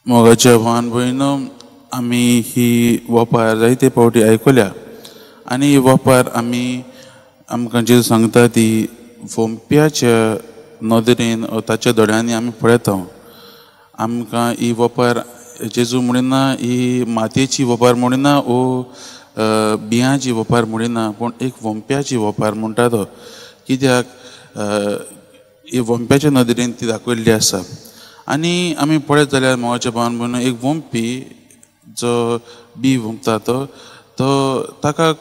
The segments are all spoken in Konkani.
मोगाच्या भावान भयणो, आमी ही वपार जायते फावटी आयकल्या आनी ही वपार आमकां जेजू सांगता ती फोंप्याच्या नदरेन ताच्या दोळ्यांनी आमी पळयता. आमकां ही वपार जेजू म्हणिना ही मातयेची वपार म्हणिना वो बियांची वपार म्हणिना, पूण एक वंप्याची वपार म्हणटा तो. कित्याक ही वंप्याच्या नदरेन ती दाखयल्ली आसा. आनी आमी पळयत जाल्यार मोगाच्या भावान भयणो, एक वंपी जो बी वंपता तो ताका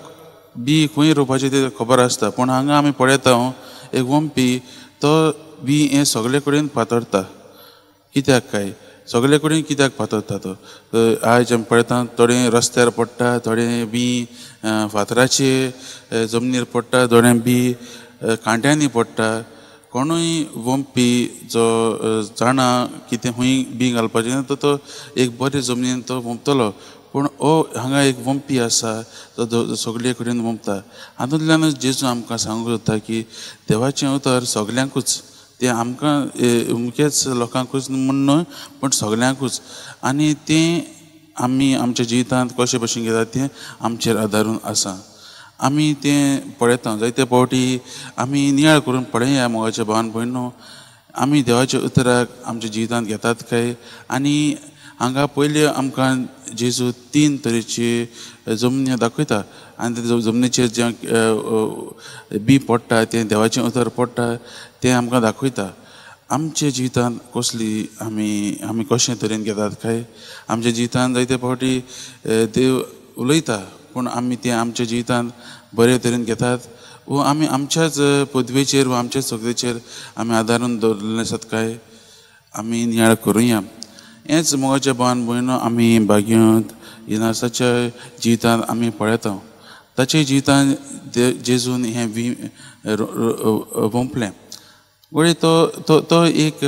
बी खंय रोवपाची ते खबर आसता. पूण हांगा आमी पळयता एक वंपी तो बी हें सगळे कडेन पातळटा. कित्याक काय, सगळे कडेन कित्याक पातळटा तो? आयज आमी पळयता थोडे रस्त्यार पडटा, थोडे बी फातराचे जमनीर पडटा, थोडे बी कांट्यांनी पडटा. कोणूय वंपी जो जाणा कितें खंय बी घालपाचें तो एक बरे जमनीन तो वंपतलो. पूण हो हांगा एक वंपी आसा तो सगळे कडेन वंपता. हातूंतल्यानच जेजू आमकां सांगूंक सोदता की देवाचें उतर सगल्यांकूच, तें आमकां अमकेच लोकांकूच म्हूण न्हय पूण सगल्यांकूच. आनी तें आमी आमच्या जिवितांत कशे भशेन घेतात तें आमचेर आदारून आसा. आमी तें पळयता जायते फावटी आमी नियाळ करून पळया मोगाच्या भावान भयणो, आमी देवाच्या उतराक आमच्या जिवितांत घेतात काय. आनी हांगा पयलीं आमकां जेजू 3 तरेची जमनी दाखयता आनी ते जमनीचेर जें बी पडटा तें देवाचें उतर पडटा तें आमकां दाखयता. आमच्या जिवितांत कसली आमी कशे तरेन घेतात काय. आमच्या जिवितांत जायते फावटी देव उलयता पूण आमी तें आमच्या जिवितांत बरे तरेन घेतात वो आमी आमच्याच पदवेचेर वा आमच्याच सगळेचेर आमी आदारून दवरलेले आसात काय. आमी नियाळ करुया. हेंच मोगाच्या भावान भयणो आमी भाग्यवंत इनासाच्या जिवितांत आमी पळयता. ताचे जिवितांत जेजून हें वंपलें. वळी तो एक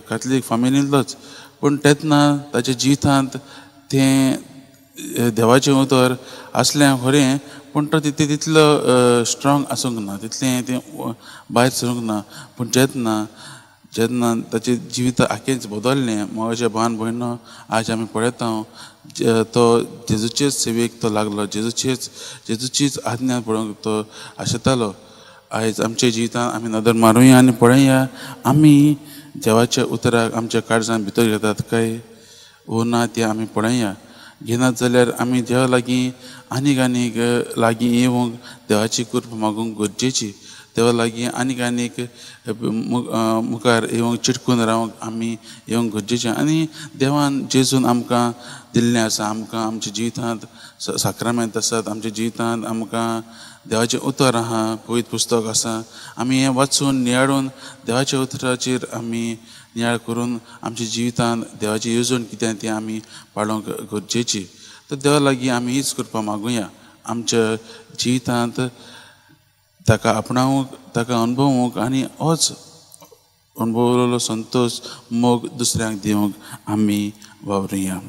काथलीक फामिलींतलोच, पूण तेन्ना ताच्या जिवितांत तें देवाचें उतर आसलें खरें, पूण तो तितलो स्ट्रॉंग आसूंक ना, तितलें तें भायर सरूंक ना. पूण जेन्ना ताचें जिवीत आख्खेंच बदललें मोगाच्या भावान भयणो, आयज आमी पळयता तो जेजूचेच सेवेक तो लागलो, जेजूचीच आज्ञा पळोवंक तो आशेतालो. आयज आमच्या जिवितांत आमी नदर मारुया आनी पळया आमी देवाच्या उतराक आमच्या काळजांत भितर घेतात काय वो ना तें आमी पळया. घेनात जाल्यार आमी देवा लागीं आनीक लागीं येवंक देवाची कृपा मागूंक गरजेची. देवा लागीं आनीक मुखार येवंक चिटकून रावंक आमी येवंक गरजेचें. आनी देवान जेजून आमकां दिल्लें आसा. आमकां आमच्या जिवितांत साक्रामेंत आसात, आमच्या जिवितांत आमकां देवाचें उतर आहा, पवित्र पुस्तक आसा. आमी हें वाचून नियाळून देवाच्या उतराचेर आमी नियाळ करून आमच्या जिवितांत देवाची येवजण कितें तें आमी पाळोवंक गरजेची. तर देवा लागीं आमी हीच कृपा मागुया आमच्या जिवितांत ताका आपणावंक, ताका अनुभवूंक आनी होच अणभवलेलो संतोश मोग दुसऱ्यांक दिवंक आमी वावरुया.